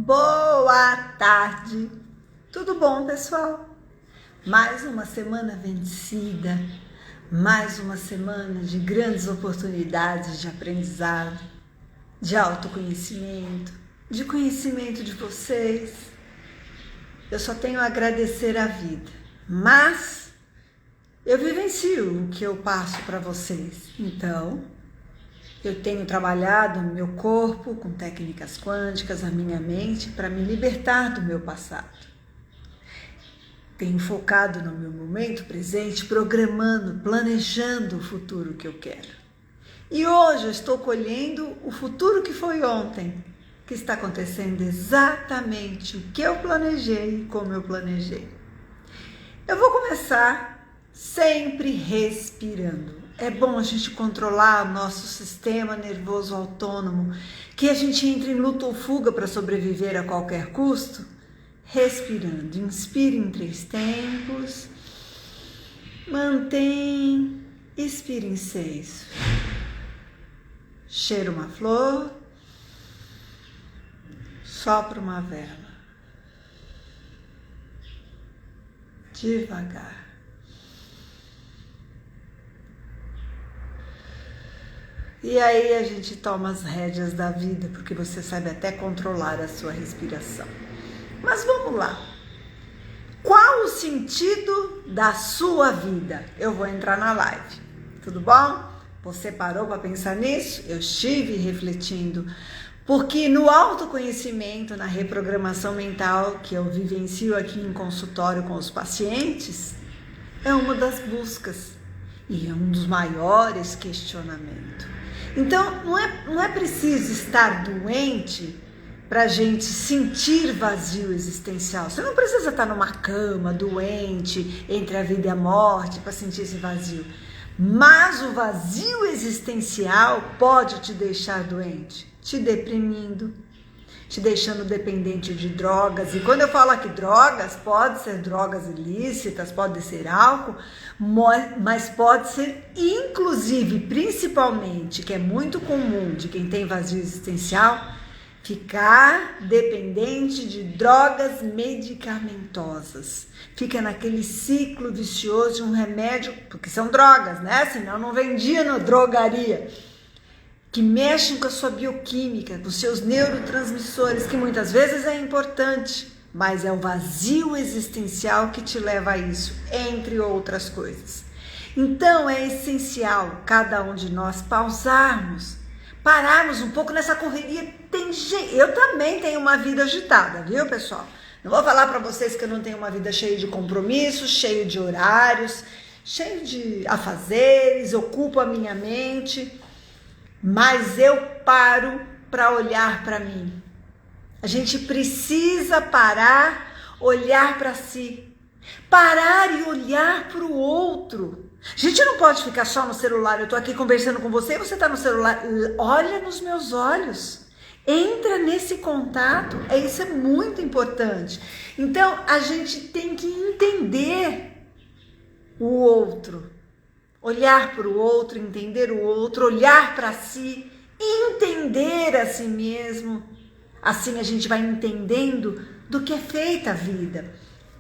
Boa tarde! Tudo bom, pessoal? Mais uma semana vencida, mais uma semana de grandes oportunidades de aprendizado, de autoconhecimento, de conhecimento de vocês. Eu só tenho a agradecer a vida, mas eu vivencio o que eu passo para vocês. Então, eu tenho trabalhado no meu corpo com técnicas quânticas, a minha mente, para me libertar do meu passado. Tenho focado no meu momento presente, programando, planejando o futuro que eu quero. E hoje eu estou colhendo o futuro que foi ontem, que está acontecendo exatamente o que eu planejei e como eu planejei. Eu vou começar sempre respirando. É bom a gente controlar o nosso sistema nervoso autônomo, que a gente entre em luta ou fuga para sobreviver a qualquer custo. Respirando, inspire em 3 tempos, mantém, expire em 6. Cheira uma flor, sopra uma vela. Devagar. E aí a gente toma as rédeas da vida, porque você sabe até controlar a sua respiração. Mas vamos lá. Qual o sentido da sua vida? Eu vou entrar na live. Tudo bom? Você parou para pensar nisso? Eu estive refletindo. Porque no autoconhecimento, na reprogramação mental que eu vivencio aqui em consultório com os pacientes, é uma das buscas e é um dos maiores questionamentos. Então, não é preciso estar doente para a gente sentir vazio existencial. Você não precisa estar numa cama, doente, entre a vida e a morte, para sentir esse vazio. Mas o vazio existencial pode te deixar doente, te deprimindo, te deixando dependente de drogas. E quando eu falo aqui drogas, pode ser drogas ilícitas, pode ser álcool, mas pode ser, inclusive, principalmente, que é muito comum de quem tem vazio existencial, ficar dependente de drogas medicamentosas. Fica naquele ciclo vicioso de um remédio, porque são drogas, né? Senão não vendia na drogaria. Que mexem com a sua bioquímica, com os seus neurotransmissores, que muitas vezes é importante, mas é o vazio existencial que te leva a isso, entre outras coisas. Então é essencial cada um de nós pausarmos, pararmos um pouco nessa correria. Eu também tenho uma vida agitada, viu, pessoal? Não vou falar para vocês que eu não tenho uma vida cheia de compromissos, cheia de horários, cheia de afazeres, ocupo a minha mente, mas eu paro para olhar para mim. A gente precisa parar, olhar para si, parar e olhar para o outro. A gente não pode ficar só no celular. Eu estou aqui conversando com você e você está no celular. Olha nos meus olhos. Entra nesse contato. Isso é muito importante. Então, a gente tem que entender o outro. Olhar para o outro, entender o outro, olhar para si, entender a si mesmo. Assim a gente vai entendendo do que é feita a vida.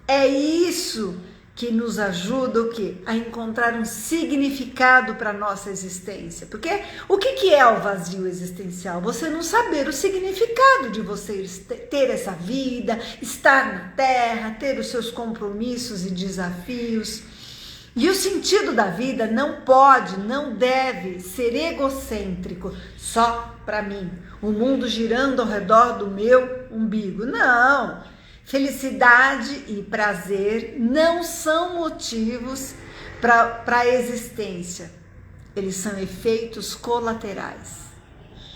É isso que nos ajuda o quê? A encontrar um significado para a nossa existência. Porque o que é o vazio existencial? Você não saber o significado de você ter essa vida, estar na Terra, ter os seus compromissos e desafios. E o sentido da vida não pode, não deve ser egocêntrico, só para mim. O mundo girando ao redor do meu umbigo. Não! Felicidade e prazer não são motivos para a existência. Eles são efeitos colaterais.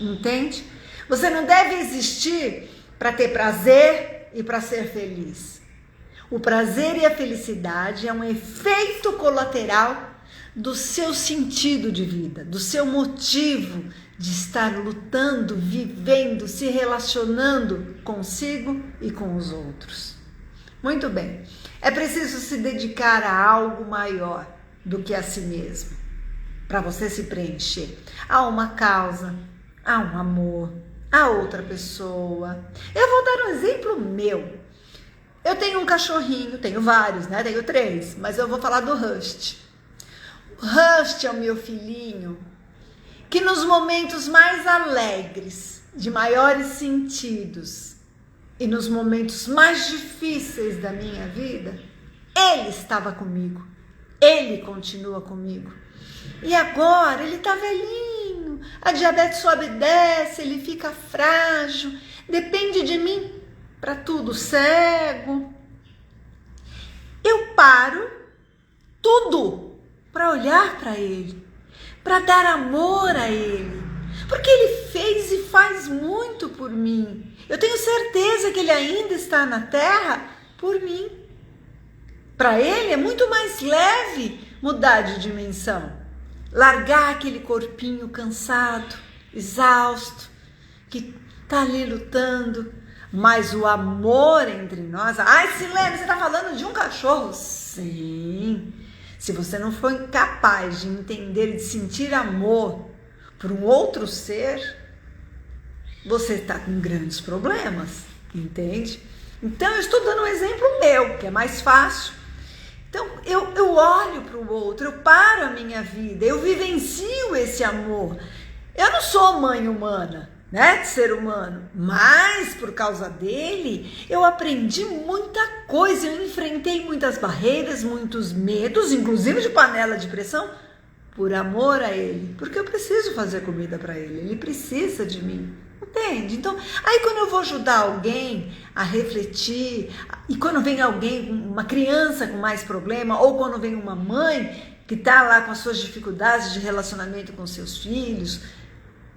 Entende? Você não deve existir para ter prazer e para ser feliz. O prazer e a felicidade é um efeito colateral do seu sentido de vida, do seu motivo de estar lutando, vivendo, se relacionando consigo e com os outros. Muito bem, é preciso se dedicar a algo maior do que a si mesmo, para você se preencher. Há uma causa, há um amor, a outra pessoa. Eu vou dar um exemplo meu. Eu tenho um cachorrinho, tenho vários, né? Tenho 3, mas eu vou falar do Rust. O Rust é o meu filhinho que nos momentos mais alegres, de maiores sentidos e nos momentos mais difíceis da minha vida, ele estava comigo. Ele continua comigo. E agora ele tá velhinho, a diabetes sobe e desce, ele fica frágil, depende de mim para tudo, cego. Eu paro tudo para olhar para ele, para dar amor a ele, porque ele fez e faz muito por mim. Eu tenho certeza que ele ainda está na terra por mim. Para ele é muito mais leve mudar de dimensão, largar aquele corpinho cansado, exausto, que tá ali lutando. Mas o amor entre nós... Ai, Silene, você tá falando de um cachorro? Sim. Se você não for capaz de entender e de sentir amor por um outro ser, você tá com grandes problemas, entende? Então, eu estou dando um exemplo meu, que é mais fácil. Então, eu olho para o outro, eu paro a minha vida, eu vivencio esse amor. Eu não sou mãe humana, né, de ser humano, mas por causa dele, eu aprendi muita coisa, eu enfrentei muitas barreiras, muitos medos, inclusive de panela de pressão, por amor a ele, porque eu preciso fazer comida para ele precisa de mim. Entende? Então, aí quando eu vou ajudar alguém a refletir, e quando vem alguém, uma criança com mais problema, ou quando vem uma mãe que está lá com as suas dificuldades de relacionamento com seus filhos,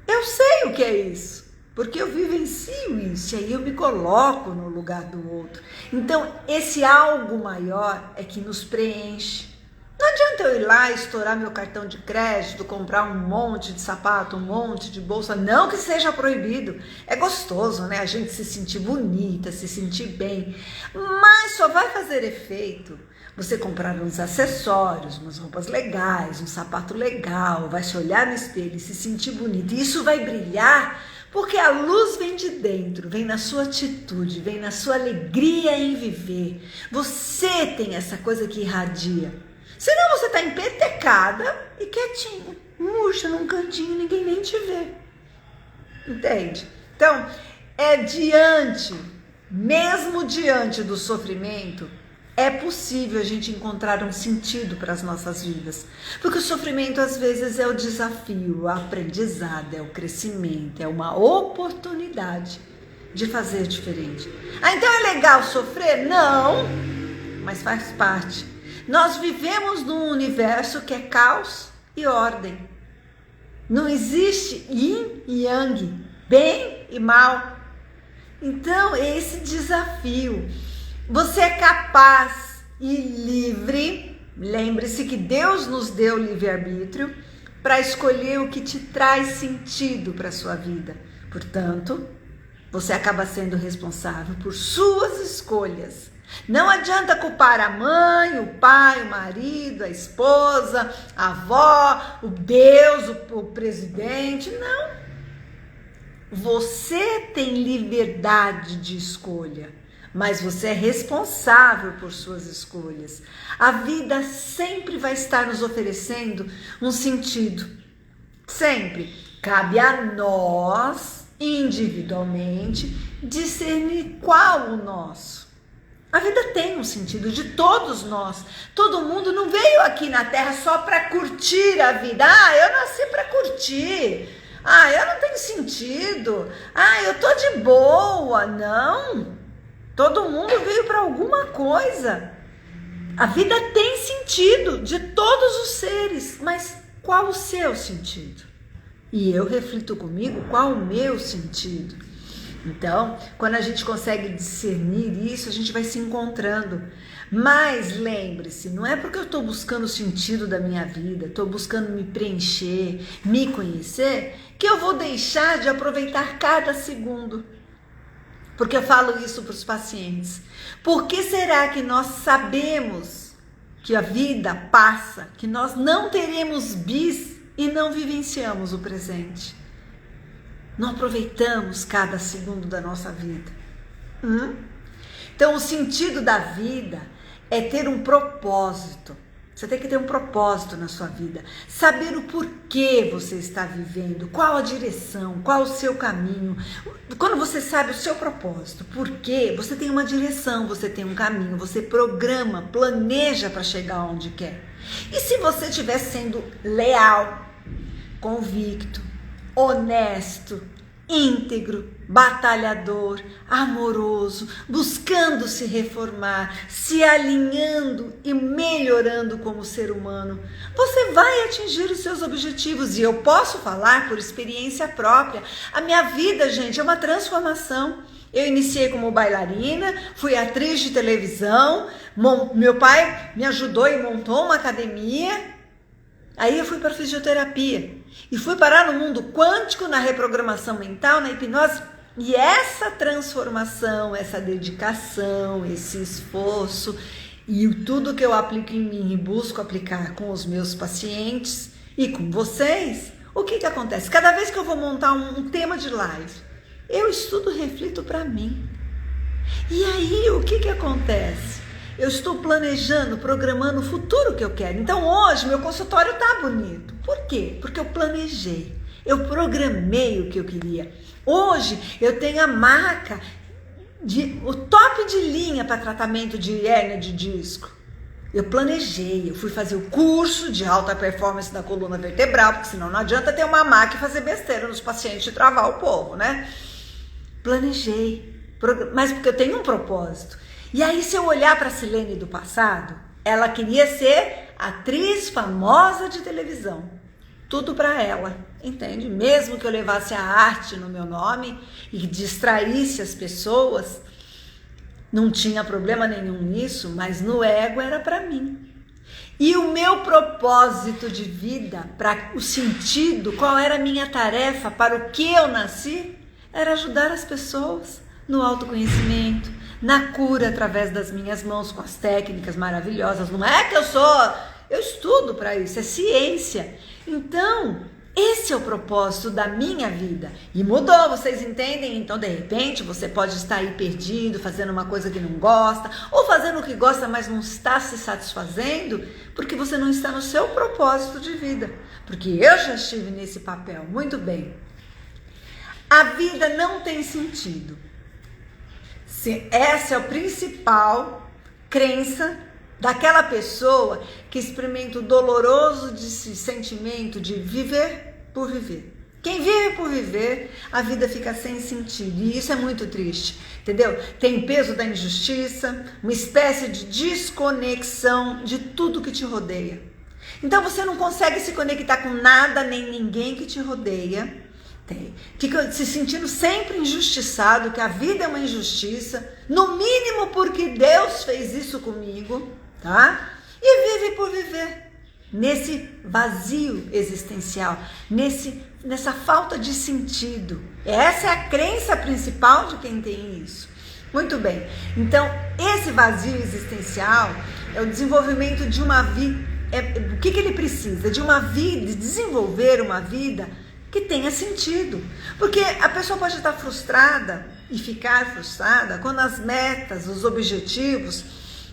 eu sei o que é isso, porque eu vivencio isso, e aí eu me coloco no lugar do outro. Então, esse algo maior é que nos preenche. Não adianta eu ir lá, estourar meu cartão de crédito, comprar um monte de sapato, um monte de bolsa, não que seja proibido. É gostoso, né? A gente se sentir bonita, se sentir bem, mas só vai fazer efeito você comprar uns acessórios, umas roupas legais, um sapato legal, vai se olhar no espelho e se sentir bonita. E isso vai brilhar porque a luz vem de dentro, vem na sua atitude, vem na sua alegria em viver. Você tem essa coisa que irradia. Senão você está empetecada e quietinha, murcha num cantinho, ninguém nem te vê. Entende? Então, mesmo diante do sofrimento, é possível a gente encontrar um sentido para as nossas vidas. Porque o sofrimento às vezes é o desafio, o aprendizado, é o crescimento, é uma oportunidade de fazer diferente. Então é legal sofrer? Não, mas faz parte. Nós vivemos num universo que é caos e ordem. Não existe yin e yang, bem e mal. Então, esse desafio. Você é capaz e livre. Lembre-se que Deus nos deu livre-arbítrio para escolher o que te traz sentido para a sua vida. Portanto, você acaba sendo responsável por suas escolhas. Não adianta culpar a mãe, o pai, o marido, a esposa, a avó, o Deus, o presidente. Não. Você tem liberdade de escolha, mas você é responsável por suas escolhas. A vida sempre vai estar nos oferecendo um sentido. Sempre. Cabe a nós, individualmente, discernir qual o nosso. A vida tem um sentido de todos nós. Todo mundo não veio aqui na Terra só para curtir a vida. Eu nasci para curtir. Eu não tenho sentido. Eu tô de boa. Não. Todo mundo veio para alguma coisa. A vida tem sentido de todos os seres, mas qual o seu sentido? E eu reflito comigo qual o meu sentido. Então, quando a gente consegue discernir isso, a gente vai se encontrando. Mas lembre-se, não é porque eu estou buscando o sentido da minha vida, estou buscando me preencher, me conhecer, que eu vou deixar de aproveitar cada segundo. Porque eu falo isso para os pacientes. Por que será que nós sabemos que a vida passa, que nós não teremos bis e não vivenciamos o presente? Não aproveitamos cada segundo da nossa vida. Então, o sentido da vida é ter um propósito. Você tem que ter um propósito na sua vida. Saber o porquê você está vivendo, qual a direção, qual o seu caminho. Quando você sabe o seu propósito, porquê, você tem uma direção, você tem um caminho, você programa, planeja para chegar onde quer. E se você estiver sendo leal, convicto, honesto, íntegro, batalhador, amoroso, buscando se reformar, se alinhando e melhorando como ser humano, você vai atingir os seus objetivos. E eu posso falar por experiência própria. A minha vida, gente, é uma transformação. Eu iniciei como bailarina, fui atriz de televisão, meu pai me ajudou e montou uma academia. Aí eu fui para fisioterapia e fui parar no mundo quântico, na reprogramação mental, na hipnose. E essa transformação, essa dedicação, esse esforço e tudo que eu aplico em mim e busco aplicar com os meus pacientes e com vocês, o que acontece? Cada vez que eu vou montar um tema de live, eu estudo, reflito para mim. E aí o que acontece? Eu estou planejando, programando o futuro que eu quero. Então hoje meu consultório tá bonito. Por quê? Porque eu planejei. Eu programei o que eu queria. Hoje eu tenho a maca, o top de linha para tratamento de hérnia de disco. Eu planejei, eu fui fazer o curso de alta performance da coluna vertebral, porque senão não adianta ter uma maca e fazer besteira nos pacientes e travar o povo, né? Planejei, mas porque eu tenho um propósito. E aí, se eu olhar para a Silene do passado, ela queria ser atriz famosa de televisão. Tudo para ela, entende? Mesmo que eu levasse a arte no meu nome e distraísse as pessoas, não tinha problema nenhum nisso, mas no ego era para mim. E o meu propósito de vida, para o sentido, qual era a minha tarefa, para o que eu nasci, era ajudar as pessoas no autoconhecimento, na cura através das minhas mãos, com as técnicas maravilhosas. Não é que eu estudo para isso, é ciência. Então, esse é o propósito da minha vida. E mudou, vocês entendem? Então, de repente, você pode estar aí perdido, fazendo uma coisa que não gosta, ou fazendo o que gosta, mas não está se satisfazendo, porque você não está no seu propósito de vida. Porque eu já estive nesse papel. Muito bem. A vida não tem sentido. Essa é a principal crença daquela pessoa que experimenta o doloroso sentimento de viver por viver. Quem vive por viver, a vida fica sem sentido. E isso é muito triste, entendeu? Tem peso da injustiça, uma espécie de desconexão de tudo que te rodeia. Então você não consegue se conectar com nada nem ninguém que te rodeia. Fica se sentindo sempre injustiçado, que a vida é uma injustiça, no mínimo porque Deus fez isso comigo, tá? E vive por viver, nesse vazio existencial, nessa falta de sentido. Essa é a crença principal de quem tem isso. Muito bem, então esse vazio existencial é o desenvolvimento de uma vida. O que ele precisa? De uma vida, de desenvolver uma vida que tenha sentido, porque a pessoa pode estar frustrada e ficar frustrada quando as metas, os objetivos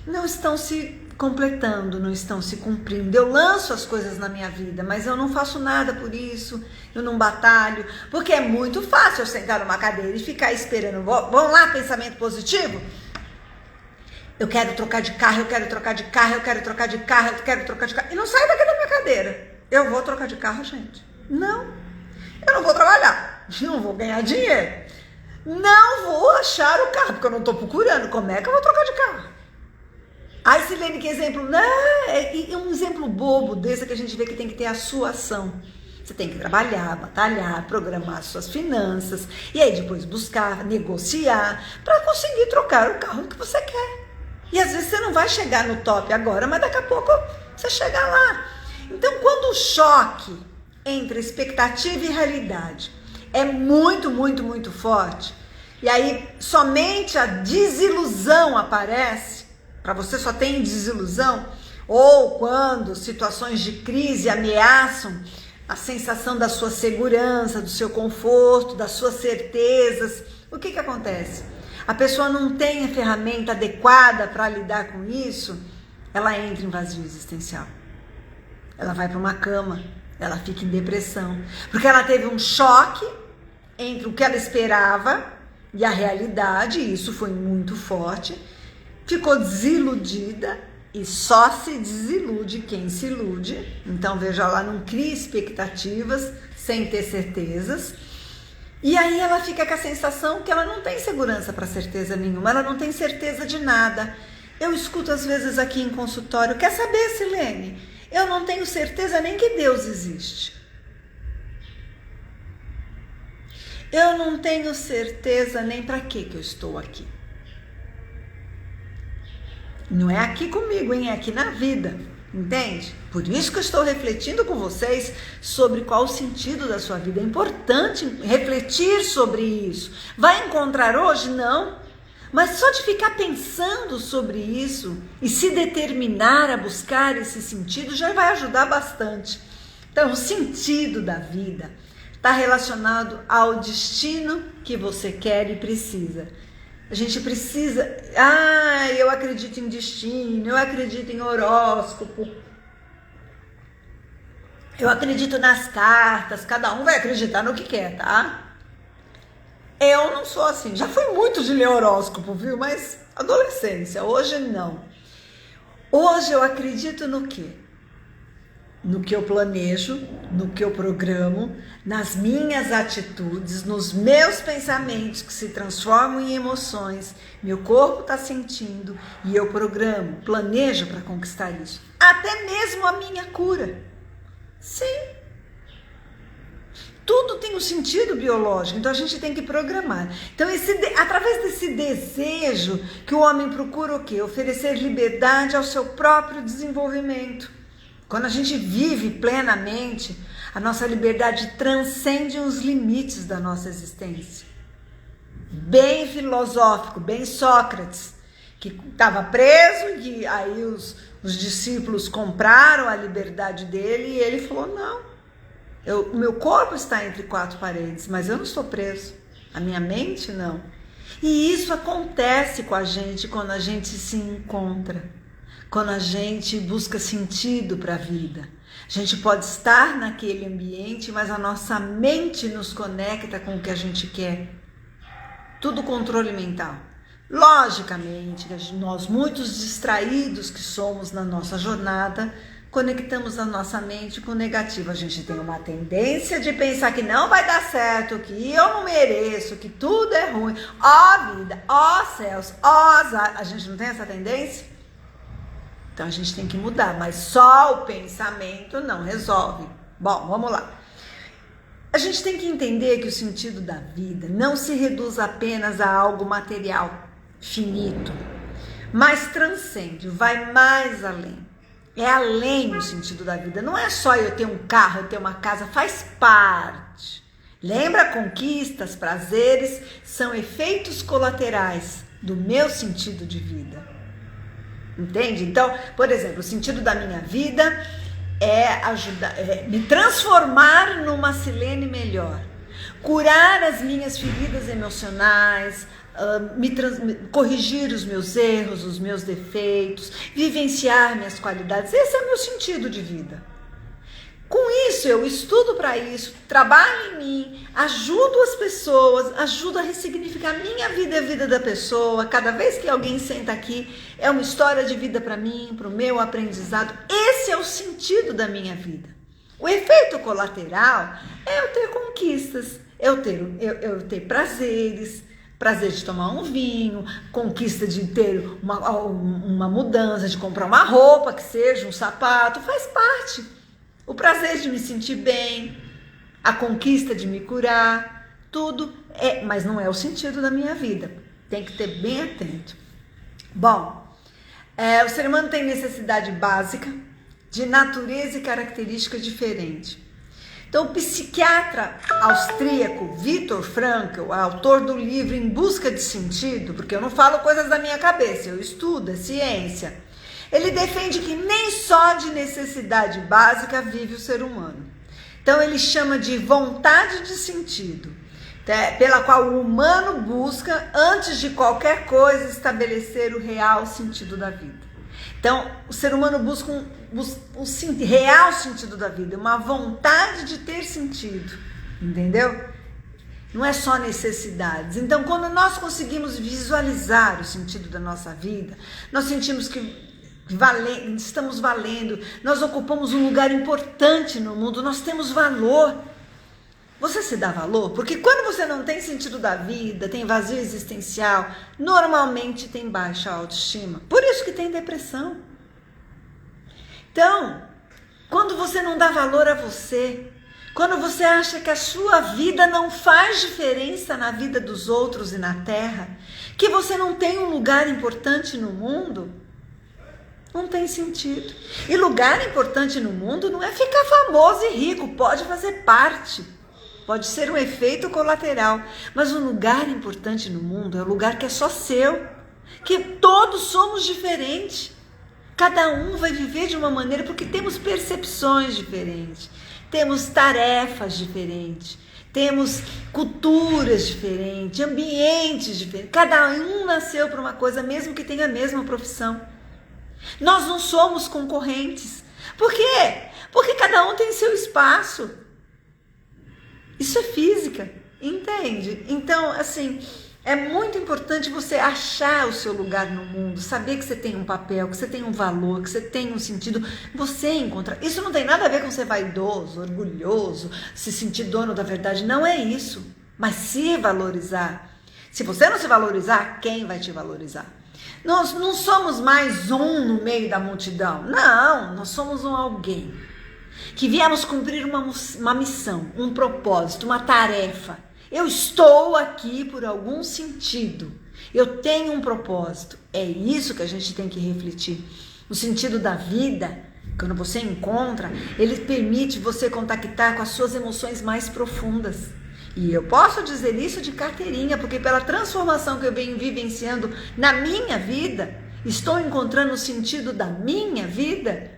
não estão se completando, não estão se cumprindo. Eu lanço as coisas na minha vida, mas eu não faço nada por isso, eu não batalho, porque é muito fácil eu sentar numa cadeira e ficar esperando. Vamos lá, pensamento positivo? Eu quero trocar de carro, eu quero trocar de carro, eu quero trocar de carro, eu quero trocar de carro, e não saio daqui da minha cadeira. Eu vou trocar de carro, gente? Não. Eu não vou trabalhar, não vou ganhar dinheiro, não vou achar o carro, porque eu não estou procurando. Como é que eu vou trocar de carro? Ai, Silene, que exemplo? Não, é um exemplo bobo desse que a gente vê que tem que ter a sua ação. Você tem que trabalhar, batalhar, programar suas finanças, e aí depois buscar, negociar, para conseguir trocar o carro que você quer. E às vezes você não vai chegar no top agora, mas daqui a pouco você chega lá. Então, quando o choque entre expectativa e realidade é muito, muito, muito forte, e aí somente a desilusão aparece, para você só tem desilusão, ou quando situações de crise ameaçam a sensação da sua segurança, do seu conforto, das suas certezas. O que acontece? A pessoa não tem a ferramenta adequada para lidar com isso, ela entra em vazio existencial. Ela vai para uma cama, ela fica em depressão, porque ela teve um choque entre o que ela esperava e a realidade, e isso foi muito forte, ficou desiludida, e só se desilude quem se ilude. Então veja lá, não cria expectativas sem ter certezas. E aí ela fica com a sensação que ela não tem segurança para certeza nenhuma, ela não tem certeza de nada. Eu escuto às vezes aqui em consultório, quer saber, Silene? Eu não tenho certeza nem que Deus existe. Eu não tenho certeza nem para que eu estou aqui. Não é aqui comigo, hein? É aqui na vida, entende? Por isso que eu estou refletindo com vocês sobre qual o sentido da sua vida. É importante refletir sobre isso. Vai encontrar hoje? Não. Mas só de ficar pensando sobre isso e se determinar a buscar esse sentido já vai ajudar bastante. Então, o sentido da vida está relacionado ao destino que você quer e precisa. A gente precisa... eu acredito em destino, eu acredito em horóscopo, eu acredito nas cartas, cada um vai acreditar no que quer, tá? Eu não sou assim, já fui muito de ler horóscopo, viu? Mas adolescência, hoje não. Hoje eu acredito no quê? No que eu planejo, no que eu programo, nas minhas atitudes, nos meus pensamentos que se transformam em emoções. Meu corpo está sentindo e eu programo, planejo para conquistar isso. Até mesmo a minha cura. Sim. Tudo tem um sentido biológico, então a gente tem que programar. Então, através desse desejo que o homem procura o quê? Oferecer liberdade ao seu próprio desenvolvimento. Quando a gente vive plenamente, a nossa liberdade transcende os limites da nossa existência. Bem filosófico, bem Sócrates, que estava preso e aí os discípulos compraram a liberdade dele e ele falou, não, o meu corpo está entre quatro paredes, mas eu não estou preso, a minha mente não. E isso acontece com a gente quando a gente se encontra. Quando a gente busca sentido para a vida. A gente pode estar naquele ambiente, mas a nossa mente nos conecta com o que a gente quer. Tudo controle mental. Logicamente, nós muitos distraídos que somos na nossa jornada, conectamos a nossa mente com o negativo. A gente tem uma tendência de pensar que não vai dar certo, que eu não mereço, que tudo é ruim. Ó vida, ó céus, ó azar. A gente não tem essa tendência? Então a gente tem que mudar, mas só o pensamento não resolve. Bom, vamos lá. A gente tem que entender que o sentido da vida não se reduz apenas a algo material, finito, mas transcende, vai mais além. É além o sentido da vida. Não é só eu ter um carro, eu ter uma casa, faz parte. Lembra, conquistas, prazeres são efeitos colaterais do meu sentido de vida. Entende? Então, por exemplo, o sentido da minha vida é me transformar numa Silene melhor, curar as minhas feridas emocionais, corrigir os meus erros, os meus defeitos, vivenciar minhas qualidades. Esse é o meu sentido de vida. Com isso, eu estudo para isso, trabalho em mim, ajudo as pessoas, ajudo a ressignificar a minha vida e a vida da pessoa. Cada vez que alguém senta aqui, é uma história de vida para mim, para o meu aprendizado. Esse é o sentido da minha vida. O efeito colateral é eu ter conquistas, eu ter prazeres, prazer de tomar um vinho, conquista de ter uma mudança, de comprar uma roupa, que seja um sapato, faz parte. O prazer de me sentir bem, a conquista de me curar, tudo mas não é o sentido da minha vida. Tem que ter bem atento. Bom, o ser humano tem necessidade básica de natureza e característica diferente. Então, o psiquiatra austríaco Viktor Frankl, autor do livro Em Busca de Sentido, porque eu não falo coisas da minha cabeça, eu estudo, é ciência. Ele defende que nem só de necessidade básica vive o ser humano. Então ele chama de vontade de sentido, pela qual o humano busca, antes de qualquer coisa, estabelecer o real sentido da vida. Então, o ser humano busca um real sentido da vida, uma vontade de ter sentido, entendeu? Não é só necessidades. Então, quando nós conseguimos visualizar o sentido da nossa vida, nós sentimos que estamos valendo, nós ocupamos um lugar importante no mundo, nós temos valor. Você se dá valor? Porque quando você não tem sentido da vida, tem vazio existencial, normalmente tem baixa autoestima. Por isso que tem depressão. Então, quando você não dá valor a você, quando você acha que a sua vida não faz diferença na vida dos outros e na terra, que você não tem um lugar importante no mundo, não tem sentido. E lugar importante no mundo não é ficar famoso e rico, pode fazer parte, pode ser um efeito colateral, mas um lugar importante no mundo é um lugar que é só seu, que todos somos diferentes, cada um vai viver de uma maneira, porque temos percepções diferentes, temos tarefas diferentes, temos culturas diferentes, ambientes diferentes, cada um nasceu para uma coisa, mesmo que tenha a mesma profissão. Nós não somos concorrentes. Por quê? Porque cada um tem seu espaço. Isso é física, entende? Então, assim, é muito importante você achar o seu lugar no mundo, saber que você tem um papel, que você tem um valor, que você tem um sentido. Você encontra. Isso não tem nada a ver com ser vaidoso, orgulhoso, se sentir dono da verdade. Não é isso. Mas se valorizar. Se você não se valorizar, quem vai te valorizar? Nós não somos mais um no meio da multidão. Não, nós somos um alguém que viemos cumprir uma missão, um propósito, uma tarefa. Eu estou aqui por algum sentido. Eu tenho um propósito. É isso que a gente tem que refletir. O sentido da vida, quando você encontra, ele permite você contactar com as suas emoções mais profundas. E eu posso dizer isso de carteirinha, porque pela transformação que eu venho vivenciando na minha vida, estou encontrando o sentido da minha vida,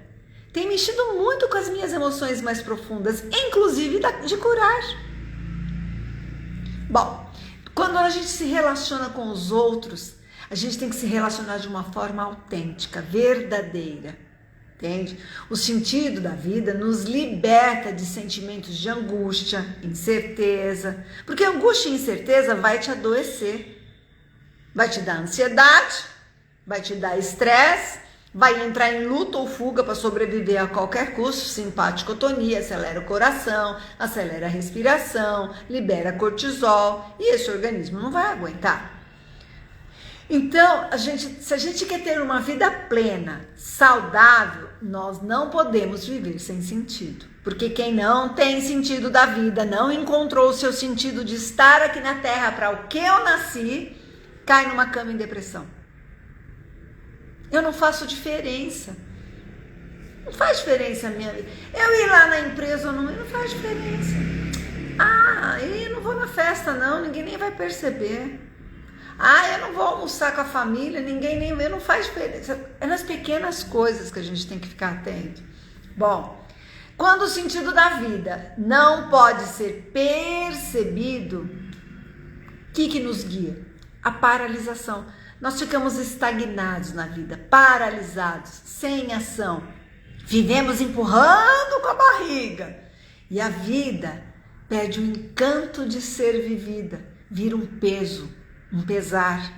tem mexido muito com as minhas emoções mais profundas, inclusive de curar. Bom, quando a gente se relaciona com os outros, a gente tem que se relacionar de uma forma autêntica, verdadeira. Entende? O sentido da vida nos liberta de sentimentos de angústia, incerteza, porque angústia e incerteza vai te adoecer, vai te dar ansiedade, vai te dar estresse, vai entrar em luta ou fuga para sobreviver a qualquer custo, simpaticotonia, acelera o coração, acelera a respiração, libera cortisol e esse organismo não vai aguentar. Então, se a gente quer ter uma vida plena, saudável, nós não podemos viver sem sentido. Porque quem não tem sentido da vida, não encontrou o seu sentido de estar aqui na Terra para o que eu nasci, cai numa cama em depressão. Eu não faço diferença. Não faz diferença a minha vida. Eu ir lá na empresa ou não faz diferença. Eu não vou na festa não, ninguém nem vai perceber. Eu não vou almoçar com a família, não faz diferença. É nas pequenas coisas que a gente tem que ficar atento. Bom, quando o sentido da vida não pode ser percebido, o que nos guia? A paralisação. Nós ficamos estagnados na vida, paralisados, sem ação. Vivemos empurrando com a barriga. E a vida perde o encanto de ser vivida, vira um peso, um pesar.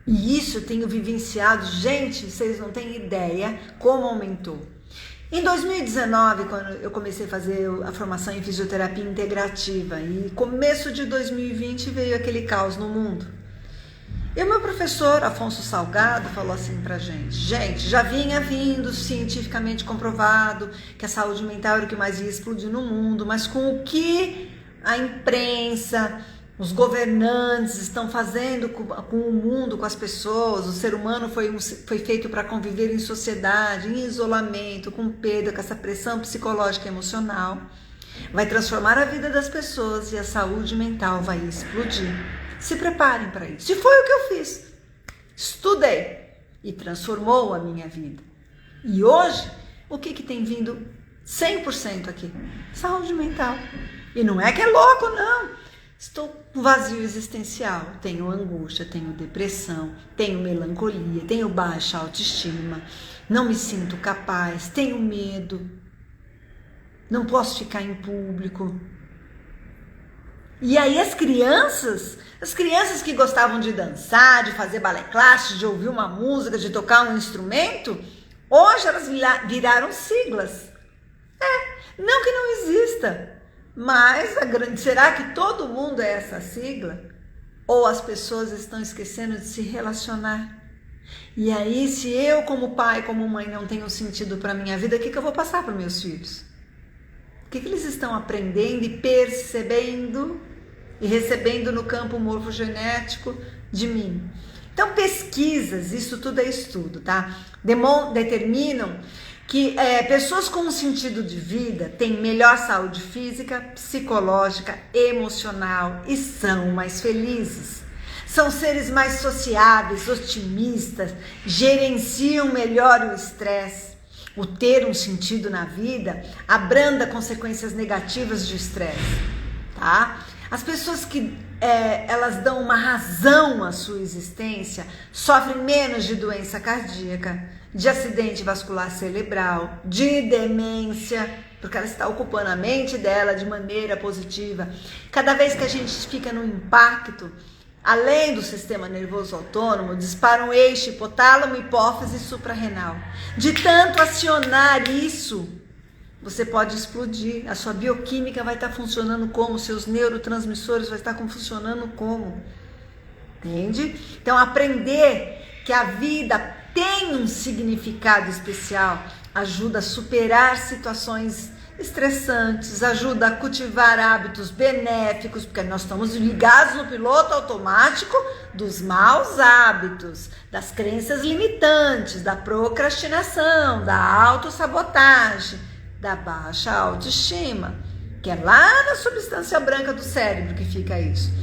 E isso eu tenho vivenciado, gente, vocês não têm ideia como aumentou. Em 2019, quando eu comecei a fazer a formação em fisioterapia integrativa, e começo de 2020 veio aquele caos no mundo. E o meu professor, Afonso Salgado, falou assim pra gente: já vinha vindo cientificamente comprovado que a saúde mental era o que mais ia explodir no mundo, mas com o que a imprensa, os governantes estão fazendo com o mundo, com as pessoas, o ser humano foi feito para conviver em sociedade, em isolamento, com perda, com essa pressão psicológica e emocional, vai transformar a vida das pessoas e a saúde mental vai explodir. Se preparem para isso. E foi o que eu fiz. Estudei e transformou a minha vida. E hoje, o que tem vindo 100% aqui. Saúde mental. E não é que é louco, não. Estou com vazio existencial. Tenho angústia, tenho depressão, tenho melancolia, tenho baixa autoestima. Não me sinto capaz, tenho medo. Não posso ficar em público. E aí as crianças que gostavam de dançar, de fazer balé clássico, de ouvir uma música, de tocar um instrumento, hoje elas viraram siglas. Não que não exista, mas será que todo mundo é essa sigla? Ou as pessoas estão esquecendo de se relacionar? E aí, se eu como pai, como mãe não tenho sentido para minha vida, o que eu vou passar para meus filhos? O que eles estão aprendendo e percebendo e recebendo no campo morfogenético de mim? Então, pesquisas, isso tudo é estudo, tá? Determinam que pessoas com um sentido de vida têm melhor saúde física, psicológica, emocional e são mais felizes. São seres mais sociáveis, otimistas, gerenciam melhor o estresse. O ter um sentido na vida abranda consequências negativas de estresse, tá? As pessoas que elas dão uma razão à sua existência sofrem menos de doença cardíaca, de acidente vascular cerebral, de demência, porque ela está ocupando a mente dela de maneira positiva. Cada vez que a gente fica no impacto, além do sistema nervoso autônomo, disparam eixo, hipotálamo, hipófise e suprarrenal. De tanto acionar isso, você pode explodir. A sua bioquímica vai estar funcionando como? Seus neurotransmissores vai estar funcionando como? Entende? Então, aprender que a vida tem um significado especial ajuda a superar situações estressantes, ajuda a cultivar hábitos benéficos, porque nós estamos ligados no piloto automático dos maus hábitos, das crenças limitantes, da procrastinação, da autossabotagem, da baixa autoestima, que é lá na substância branca do cérebro que fica isso.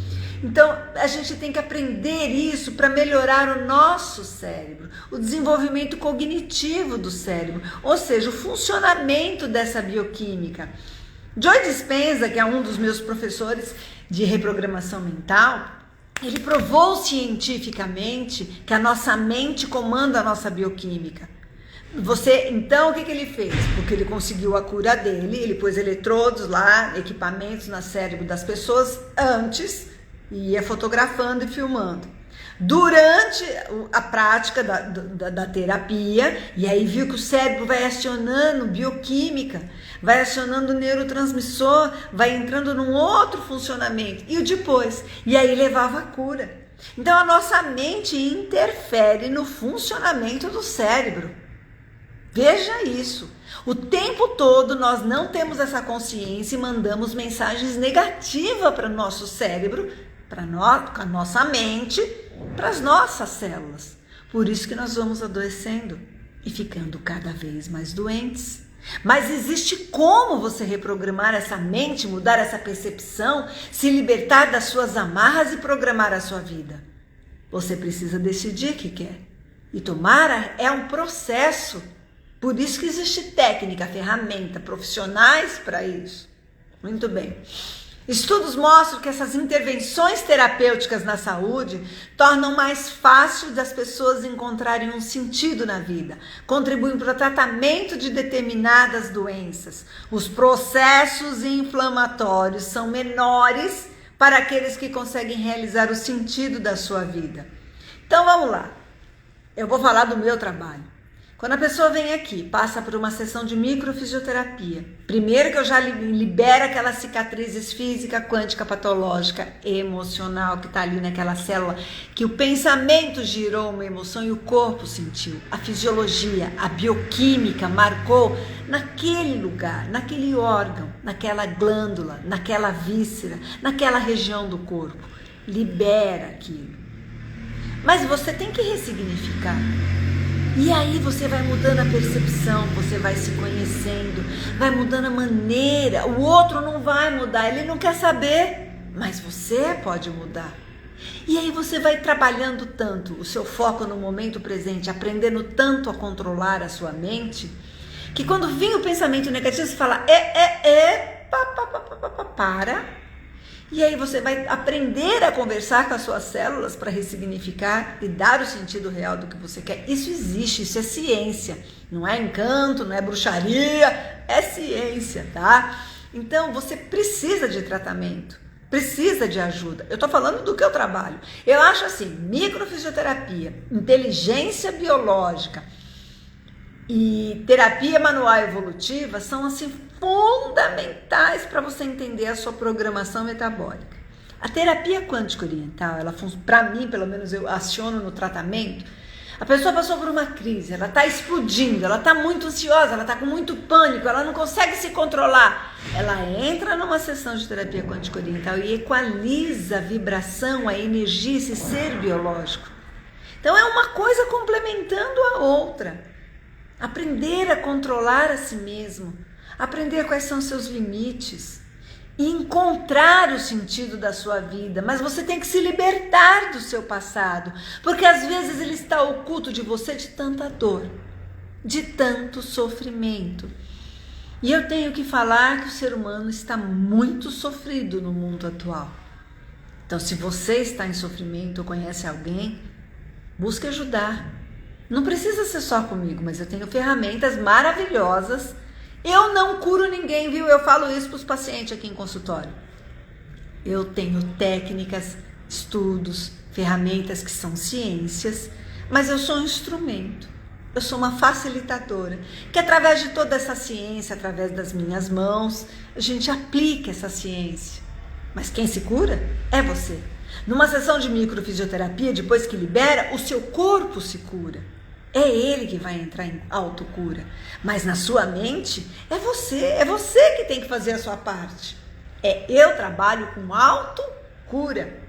Então, a gente tem que aprender isso para melhorar o nosso cérebro, o desenvolvimento cognitivo do cérebro, ou seja, o funcionamento dessa bioquímica. Joe Dispenza, que é um dos meus professores de reprogramação mental, ele provou cientificamente que a nossa mente comanda a nossa bioquímica. Então, o que ele fez? Porque ele conseguiu a cura dele, ele pôs eletrodos lá, equipamentos no cérebro das pessoas antes, e ia fotografando e filmando. Durante a prática da terapia, e aí viu que o cérebro vai acionando bioquímica, vai acionando neurotransmissor, vai entrando num outro funcionamento. E o depois? E aí levava a cura. Então a nossa mente interfere no funcionamento do cérebro. Veja isso. O tempo todo nós não temos essa consciência e mandamos mensagens negativas para o nosso cérebro, para a nossa mente, para as nossas células. Por isso que nós vamos adoecendo e ficando cada vez mais doentes. Mas existe como você reprogramar essa mente, mudar essa percepção, se libertar das suas amarras e programar a sua vida. Você precisa decidir o que quer. E tomar é um processo. Por isso que existe técnica, ferramenta, profissionais para isso. Muito bem. Estudos mostram que essas intervenções terapêuticas na saúde tornam mais fácil das pessoas encontrarem um sentido na vida, contribuem para o tratamento de determinadas doenças. Os processos inflamatórios são menores para aqueles que conseguem realizar o sentido da sua vida. Então vamos lá, eu vou falar do meu trabalho. Quando a pessoa vem aqui, passa por uma sessão de microfisioterapia, primeiro que eu já libero aquelas cicatrizes física, quântica, patológica, emocional, que está ali naquela célula, que o pensamento girou uma emoção e o corpo sentiu. A fisiologia, a bioquímica marcou naquele lugar, naquele órgão, naquela glândula, naquela víscera, naquela região do corpo. Libera aquilo. Mas você tem que ressignificar. E aí você vai mudando a percepção, você vai se conhecendo, vai mudando a maneira. O outro não vai mudar, ele não quer saber, mas você pode mudar. E aí você vai trabalhando tanto o seu foco no momento presente, aprendendo tanto a controlar a sua mente, que quando vinha o pensamento negativo, você fala, para. E aí você vai aprender a conversar com as suas células para ressignificar e dar o sentido real do que você quer. Isso existe, isso é ciência. Não é encanto, não é bruxaria, é ciência, tá? Então você precisa de tratamento, precisa de ajuda. Eu tô falando do que eu trabalho. Eu acho assim, microfisioterapia, inteligência biológica e terapia manual evolutiva são assim fundamentais para você entender a sua programação metabólica. A terapia quântica oriental, ela para mim, pelo menos eu aciono no tratamento. A pessoa passou por uma crise, ela está explodindo, ela está muito ansiosa, ela está com muito pânico, ela não consegue se controlar. Ela entra numa sessão de terapia quântica oriental e equaliza a vibração, a energia, esse ser biológico. Então é uma coisa complementando a outra. Aprender a controlar a si mesmo, aprender quais são seus limites e encontrar o sentido da sua vida. Mas você tem que se libertar do seu passado, porque às vezes ele está oculto de você de tanta dor, de tanto sofrimento. E eu tenho que falar que o ser humano está muito sofrido no mundo atual. Então, se você está em sofrimento ou conhece alguém, busque ajudar. Não precisa ser só comigo, mas eu tenho ferramentas maravilhosas. Eu não curo ninguém, viu? Eu falo isso para os pacientes aqui em consultório. Eu tenho técnicas, estudos, ferramentas que são ciências, mas eu sou um instrumento. Eu sou uma facilitadora, que através de toda essa ciência, através das minhas mãos, a gente aplica essa ciência. Mas quem se cura é você. Numa sessão de microfisioterapia, depois que libera, o seu corpo se cura. É ele que vai entrar em autocura. Mas na sua mente, é você que tem que fazer a sua parte. Eu trabalho com autocura.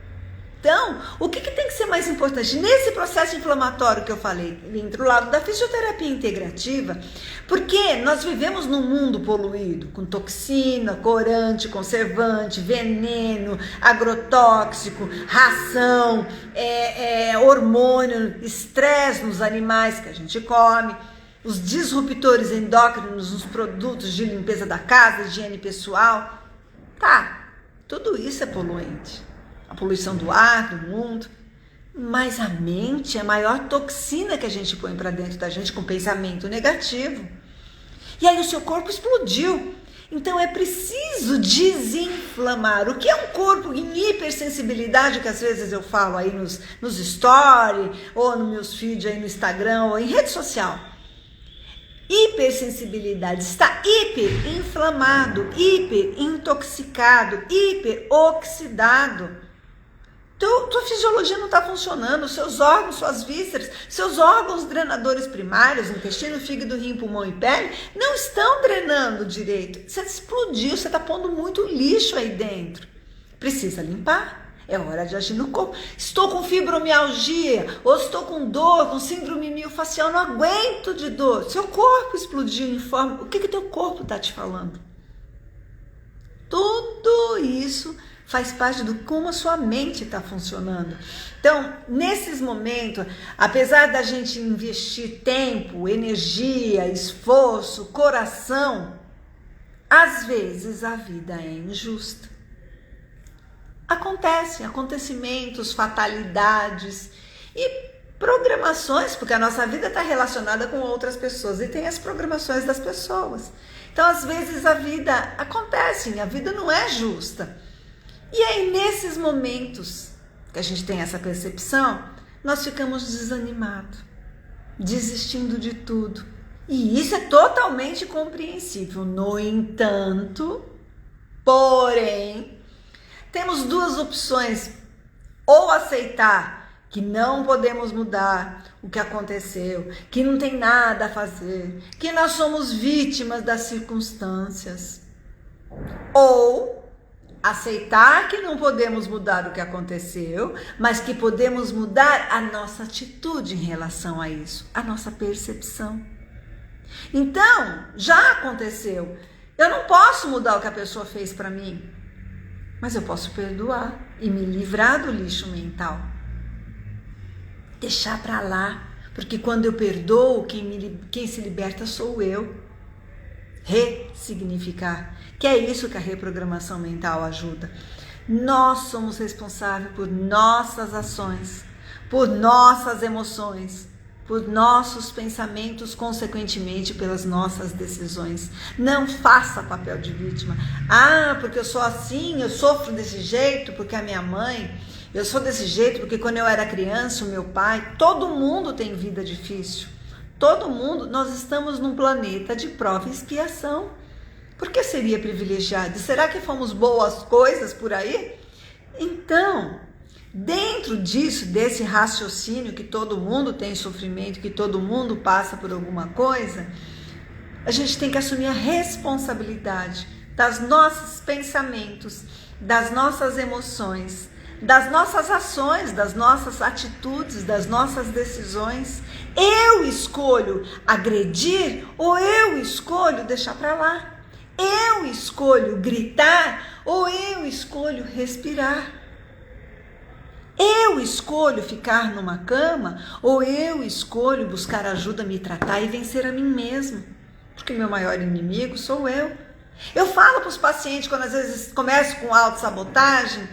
Então, o que tem que ser mais importante? Nesse processo inflamatório que eu falei, entre o lado da fisioterapia integrativa, porque nós vivemos num mundo poluído, com toxina, corante, conservante, veneno, agrotóxico, ração, hormônio, estresse nos animais que a gente come, os disruptores endócrinos nos produtos de limpeza da casa, higiene pessoal. Tá, tudo isso é poluente. A poluição do ar, do mundo, mas a mente é a maior toxina que a gente põe para dentro da gente com pensamento negativo. E aí o seu corpo explodiu. Então é preciso desinflamar. O que é um corpo em hipersensibilidade, que às vezes eu falo aí nos stories, ou nos meus feeds aí no Instagram, ou em rede social? Hipersensibilidade, está hiperinflamado, hiperintoxicado, hiperoxidado. Tua fisiologia não está funcionando, seus órgãos, suas vísceras, seus órgãos drenadores primários, intestino, fígado, rim, pulmão e pele, não estão drenando direito. Você explodiu, você está pondo muito lixo aí dentro. Precisa limpar, é hora de agir no corpo. Estou com fibromialgia, ou estou com dor, com síndrome miofascial, não aguento de dor. Seu corpo explodiu em forma, o que teu corpo está te falando? Tudo isso faz parte do como a sua mente está funcionando. Então, nesses momentos, apesar da gente investir tempo, energia, esforço, coração, às vezes a vida é injusta. Acontecem acontecimentos, fatalidades e programações, porque a nossa vida está relacionada com outras pessoas e tem as programações das pessoas. Então, às vezes a vida acontece, a vida não é justa. E aí, nesses momentos que a gente tem essa percepção, nós ficamos desanimados, desistindo de tudo. E isso é totalmente compreensível. No entanto, porém, temos duas opções: ou aceitar que não podemos mudar o que aconteceu, que não tem nada a fazer, que nós somos vítimas das circunstâncias, ou aceitar que não podemos mudar o que aconteceu, mas que podemos mudar a nossa atitude em relação a isso, a nossa percepção. Então, já aconteceu. Eu não posso mudar o que a pessoa fez para mim, mas eu posso perdoar e me livrar do lixo mental. Deixar para lá, porque quando eu perdoo, quem se liberta sou eu. ressignificar, que é isso que a reprogramação mental ajuda. Nós somos responsáveis por nossas ações, por nossas emoções, por nossos pensamentos, consequentemente pelas nossas decisões. Não faça papel de vítima. Ah, porque eu sou assim, eu sofro desse jeito, porque a minha mãe, eu sou desse jeito, porque quando eu era criança, o meu pai, todo mundo tem vida difícil. Todo mundo, nós estamos num planeta de prova e expiação. Por que seria privilegiado? Será que fomos boas coisas por aí? Então, dentro disso, desse raciocínio que todo mundo tem sofrimento, que todo mundo passa por alguma coisa, a gente tem que assumir a responsabilidade das nossos pensamentos, das nossas emoções, das nossas ações, das nossas atitudes, das nossas decisões. Eu escolho agredir ou eu escolho deixar para lá? Eu escolho gritar ou eu escolho respirar? Eu escolho ficar numa cama ou eu escolho buscar ajuda, me tratar e vencer a mim mesmo? Porque meu maior inimigo sou eu. Eu falo para os pacientes, quando às vezes começo com autossabotagem,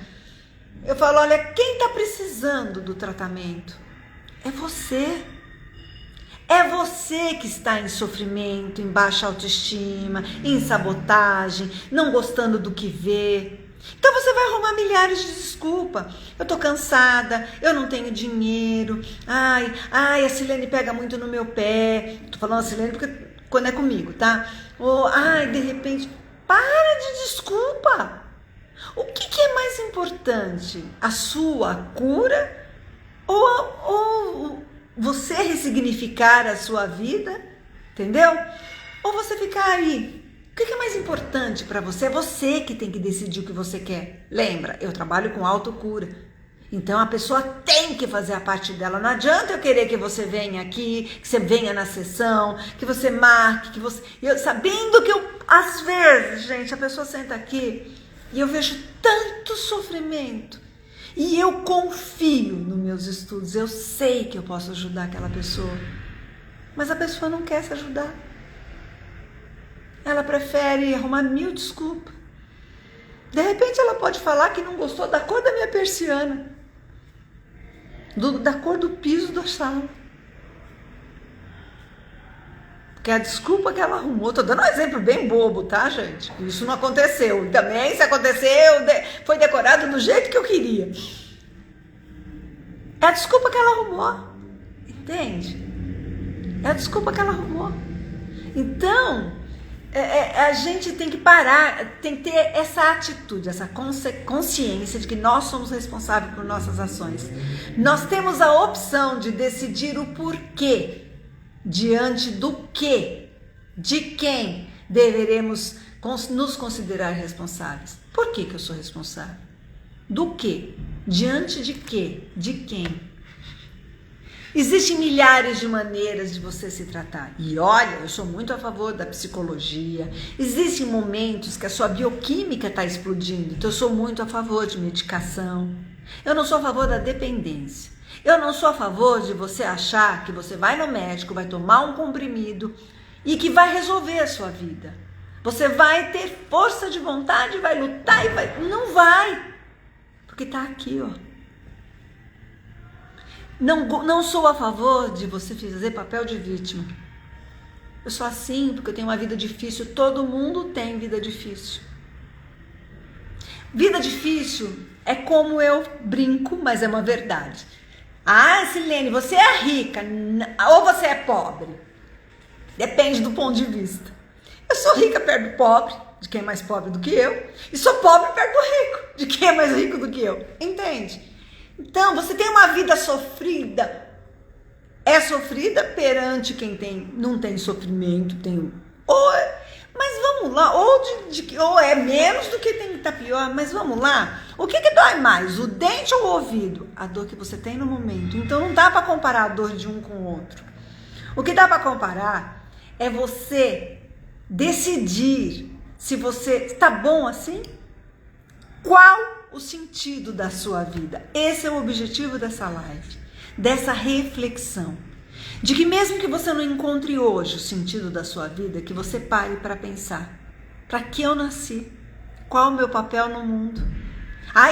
eu falo, olha, quem está precisando do tratamento? É você. É você que está em sofrimento, em baixa autoestima, em sabotagem, não gostando do que vê. Então você vai arrumar milhares de desculpas. Eu tô cansada, eu não tenho dinheiro, ai, a Silene pega muito no meu pé. Tô falando a Silene porque quando é comigo, tá? Ou, ai, de repente, para de desculpa. O que é mais importante? A sua cura ou você ressignificar a sua vida, entendeu? Ou você ficar aí? O que é mais importante para você? É você que tem que decidir o que você quer. Lembra, eu trabalho com autocura. Então a pessoa tem que fazer a parte dela. Não adianta eu querer que você venha aqui, que você venha na sessão, que você marque, que você... sabendo que às vezes, gente, a pessoa senta aqui e eu vejo tanto sofrimento. E eu confio nos meus estudos, eu sei que eu posso ajudar aquela pessoa. Mas a pessoa não quer se ajudar. Ela prefere arrumar 1000 desculpas. De repente ela pode falar que não gostou da cor da minha persiana, da cor do piso da sala. Porque a desculpa que ela arrumou, tô dando um exemplo bem bobo, tá, gente? Isso não aconteceu. Também, se aconteceu, foi decorado do jeito que eu queria. É a desculpa que ela arrumou. Entende? É a desculpa que ela arrumou. Então, a gente tem que parar, tem que ter essa atitude, essa consciência de que nós somos responsáveis por nossas ações. Nós temos a opção de decidir o porquê. Diante do que, de quem deveremos nos considerar responsáveis? Por que eu sou responsável? Do que? Diante de quê? De quem? Existem milhares de maneiras de você se tratar. E olha, eu sou muito a favor da psicologia. Existem momentos que a sua bioquímica está explodindo. Então eu sou muito a favor de medicação. Eu não sou a favor da dependência. Eu não sou a favor de você achar que você vai no médico, vai tomar um comprimido e que vai resolver a sua vida. Você vai ter força de vontade, vai lutar e vai... Não vai. Porque tá aqui, ó. Não sou a favor de você fazer papel de vítima. Eu sou assim porque eu tenho uma vida difícil. Todo mundo tem vida difícil. Vida difícil é como eu brinco, mas é uma verdade. Ah, Silene, você é rica ou você é pobre? Depende do ponto de vista. Eu sou rica perto do pobre, de quem é mais pobre do que eu, e sou pobre perto do rico, de quem é mais rico do que eu. Entende? Então, você tem uma vida sofrida. É sofrida perante quem não tem sofrimento, mas vamos lá, ou é menos do que tem que estar pior, mas vamos lá. O que dói mais, o dente ou o ouvido? A dor que você tem no momento. Então não dá para comparar a dor de um com o outro. O que dá para comparar é você decidir se você está bom assim. Qual o sentido da sua vida? Esse é o objetivo dessa live, dessa reflexão. De que mesmo que você não encontre hoje o sentido da sua vida, que você pare para pensar: para que eu nasci? Qual o meu papel no mundo?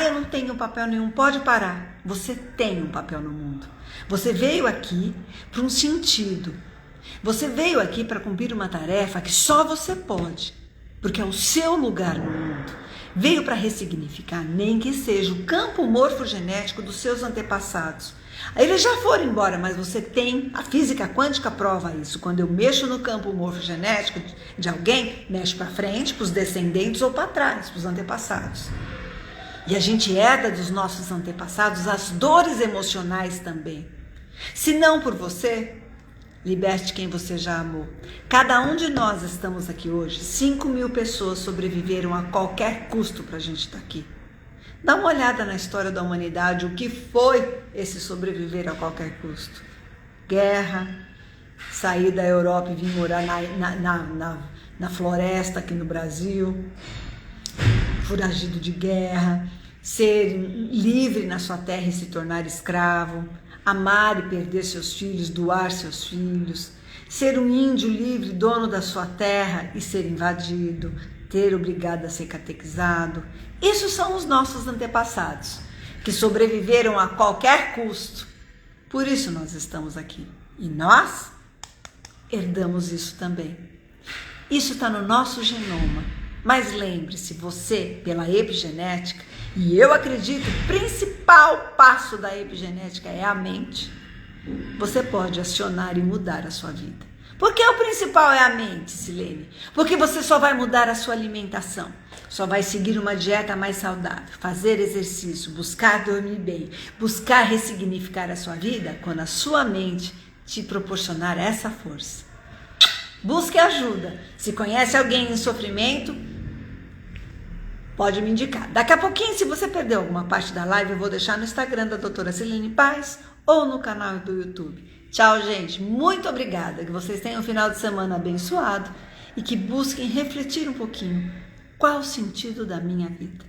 Eu não tenho papel nenhum. Pode parar. Você tem um papel no mundo. Você veio aqui para um sentido. Você veio aqui para cumprir uma tarefa que só você pode, porque é o seu lugar no mundo. Veio para ressignificar, nem que seja o campo morfogenético dos seus antepassados. Eles já foram embora, mas você tem, a física quântica prova isso. Quando eu mexo no campo morfogenético de alguém, mexo para frente, para os descendentes, ou para trás, para os antepassados. E a gente herda dos nossos antepassados as dores emocionais também. Se não por você, liberte quem você já amou. Cada um de nós estamos aqui hoje. 5.000 pessoas sobreviveram a qualquer custo para a gente estar aqui. Dá uma olhada na história da humanidade, o que foi esse sobreviver a qualquer custo. Guerra, sair da Europa e vir morar na floresta aqui no Brasil, foragido de guerra, ser livre na sua terra e se tornar escravo, amar e perder seus filhos, doar seus filhos, ser um índio livre, dono da sua terra e ser invadido, ter obrigado a ser catequizado. Esses são os nossos antepassados, que sobreviveram a qualquer custo. Por isso nós estamos aqui. E nós herdamos isso também. Isso está no nosso genoma. Mas lembre-se, você, pela epigenética, e eu acredito que o principal passo da epigenética é a mente, você pode acionar e mudar a sua vida. Por que o principal é a mente, Silene? Porque você só vai mudar a sua alimentação, só vai seguir uma dieta mais saudável, fazer exercício, buscar dormir bem, buscar ressignificar a sua vida quando a sua mente te proporcionar essa força. Busque ajuda. Se conhece alguém em sofrimento, pode me indicar. Daqui a pouquinho, se você perdeu alguma parte da live, eu vou deixar no Instagram da doutora Silene Paz ou no canal do YouTube. Tchau, gente. Muito obrigada. Que vocês tenham um final de semana abençoado e que busquem refletir um pouquinho. Qual o sentido da minha vida?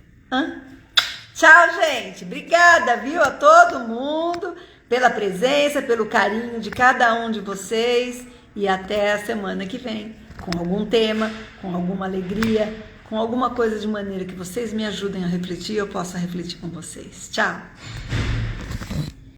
Tchau, gente. Obrigada, viu, a todo mundo pela presença, pelo carinho de cada um de vocês. E até a semana que vem, com algum tema, com alguma alegria, com alguma coisa de maneira que vocês me ajudem a refletir e eu possa refletir com vocês. Tchau!